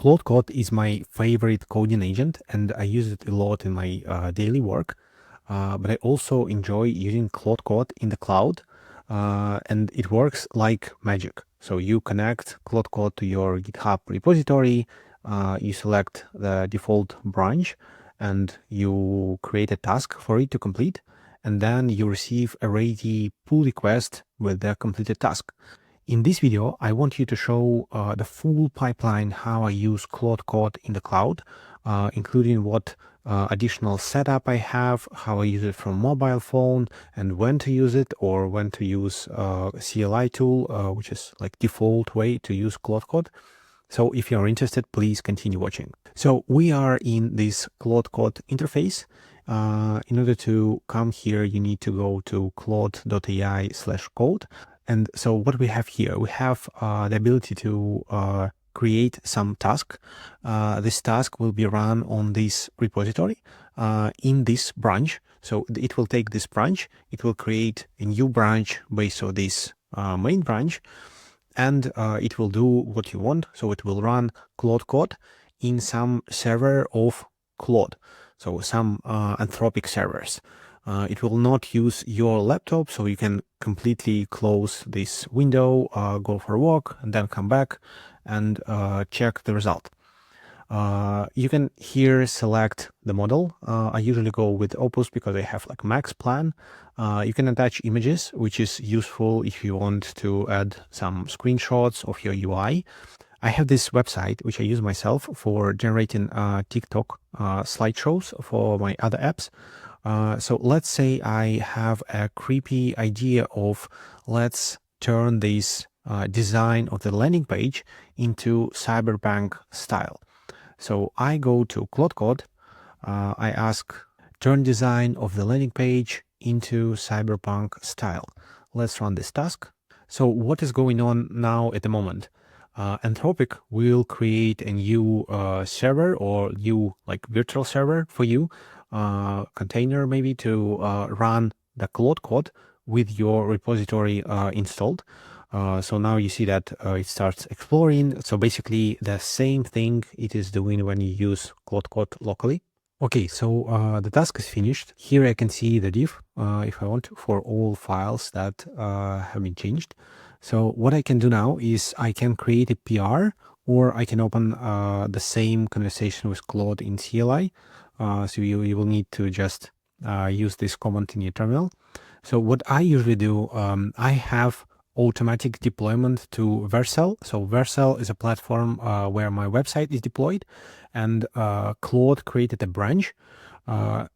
Claude Code is my favorite coding agent, and I use it a lot in my daily work. But I also enjoy using Claude Code in the cloud, and it works like magic. So you connect Claude Code to your GitHub repository, you select the default branch, and you create a task for it to complete, and then you receive a ready pull request with the completed task. In this video, I want you to show the full pipeline, how I use Claude Code in the cloud, including what additional setup I have, how I use it from mobile phone, and when to use it, or when to use CLI tool, which is like default way to use Claude Code. So if you're interested, please continue watching. So we are in this Claude Code interface. In order to come here, you need to go to claude.ai/code. And so what we have here, we have the ability to create some task. This task will be run on this repository in this branch. So it will take this branch, it will create a new branch based on this main branch, and it will do what you want. So it will run Claude Code in some server of Claude, so some Anthropic servers. It will not use your laptop, so you can completely close this window, go for a walk, and then come back and check the result. You can here select the model. I usually go with Opus because I have like max plan. You can attach images, which is useful if you want to add some screenshots of your UI. I have this website, which I use myself for generating TikTok slideshows for my other apps. So let's say I have a creepy idea of, let's turn this design of the landing page into cyberpunk style. So I go to Claude Code, I ask turn design of the landing page into cyberpunk style. Let's run this task. So what is going on now at the moment? Anthropic will create a new server or new like virtual server for you, container maybe, to run the Claude Code with your repository installed. So now you see that it starts exploring. So basically the same thing it is doing when you use Claude Code locally. Okay, so the task is finished. Here I can see the div, if I want to, for all files that have been changed. So what I can do now is I can create a PR, or I can open the same conversation with Claude in CLI. So you will need to just use this command in your terminal. So what I usually do, I have automatic deployment to Vercel. So Vercel is a platform where my website is deployed, and Claude created a branch.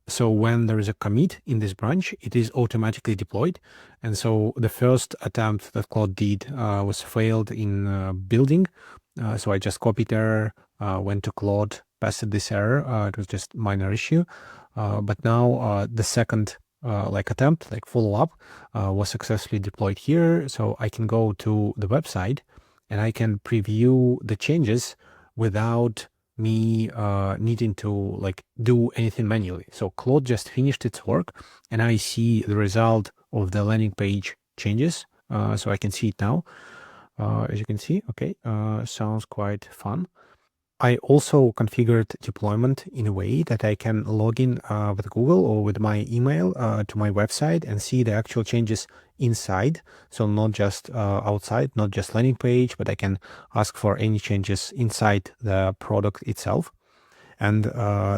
So when there is a commit in this branch, it is automatically deployed. And so the first attempt that Claude did was failed in building. So I just copied error, went to Claude, passed this error. It was just minor issue. But now the second attempt, like follow-up, was successfully deployed here. So I can go to the website and I can preview the changes without me needing to like do anything manually. So Claude just finished its work, and I see the result of the landing page changes. So I can see it now. As you can see, okay, sounds quite fun. I also configured deployment in a way that I can log in with Google or with my email to my website and see the actual changes inside. So not just outside, not just landing page, but I can ask for any changes inside the product itself. And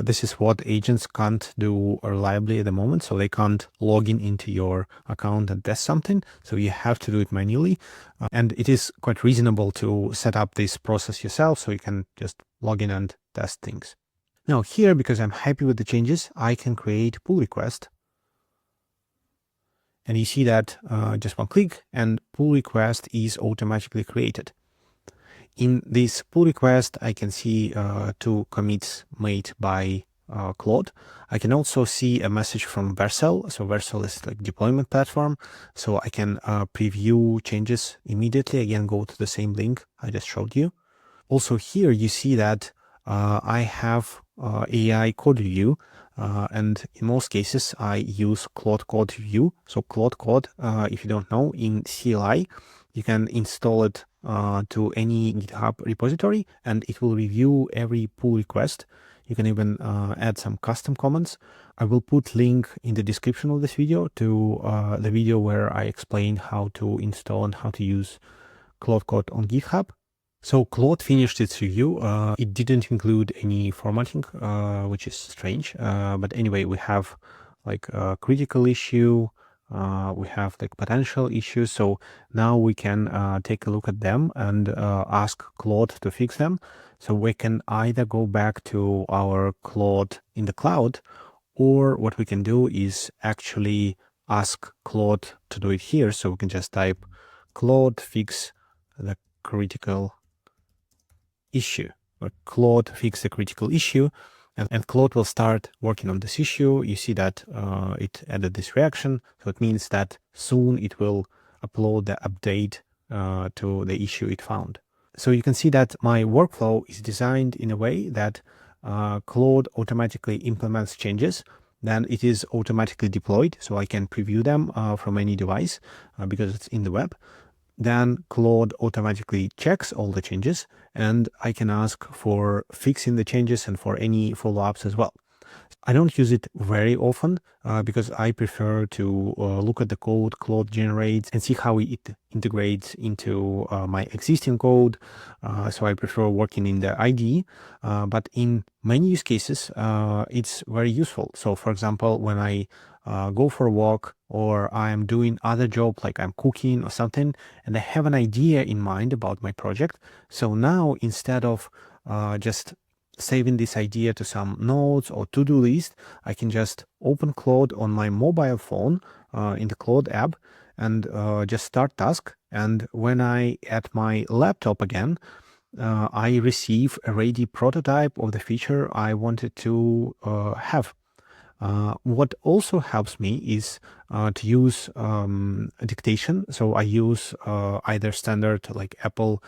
this is what agents can't do reliably at the moment. So they can't log in into your account and test something. So you have to do it manually. And it is quite reasonable to set up this process yourself, so you can just log in and test things. Now here, because I'm happy with the changes, I can create pull request. And you see that just one click and pull request is automatically created. In this pull request, I can see 2 commits made by Claude. I can also see a message from Vercel. So Vercel is like deployment platform. So I can preview changes immediately. Again, go to the same link I just showed you. Also here, you see that I have AI code review. And in most cases, I use Claude Code Review. So Claude Code, if you don't know, in CLI, you can install it to any GitHub repository, and it will review every pull request. You can even add some custom comments. I will put link in the description of this video to the video where I explain how to install and how to use Claude Code on GitHub. So Claude finished its review. It didn't include any formatting, which is strange. But anyway, we have like a critical issue. We have like potential issues. So now we can take a look at them and ask Claude to fix them. So we can either go back to our Claude in the cloud, or what we can do is actually ask Claude to do it here. So we can just type Claude fix the critical issue, or Claude fix the critical issue, and Claude will start working on this issue. You see that it added this reaction, so it means that soon it will upload the update to the issue it found. So you can see that my workflow is designed in a way that Claude automatically implements changes, then it is automatically deployed, so I can preview them from any device because it's in the web. Then Claude automatically checks all the changes, and I can ask for fixing the changes and for any follow-ups as well. I don't use it very often because I prefer to look at the code Claude generates and see how it integrates into my existing code. So I prefer working in the IDE, but in many use cases, it's very useful. So for example, when I go for a walk, or I'm doing other job like I'm cooking or something, and I have an idea in mind about my project. So now instead of just saving this idea to some notes or to-do list, I can just open Claude on my mobile phone in the Claude app and just start task. And when I at my laptop again, I receive a ready prototype of the feature I wanted to have. What also helps me is to use dictation. So I use either standard like Apple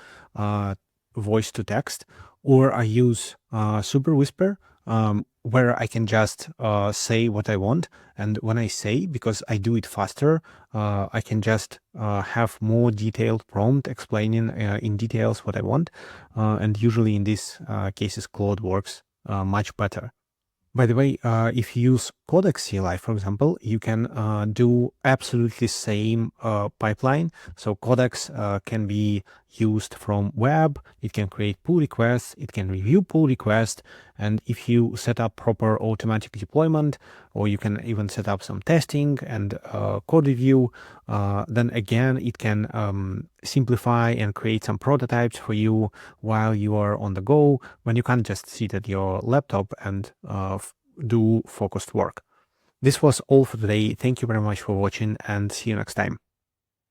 voice to text, or I use Super Whisper, where I can just say what I want. And when I say, because I do it faster, I can just have more detailed prompt explaining in details what I want. And usually in these cases, Claude works much better. By the way, if you use Codex CLI, for example, you can do absolutely same pipeline. So Codex can be used from web, it can create pull requests, it can review pull requests, and if you set up proper automatic deployment, or you can even set up some testing and code review, then again, it can simplify and create some prototypes for you while you are on the go, when you can't just sit at your laptop and do focused work. This was all for today. Thank you very much for watching, and see you next time.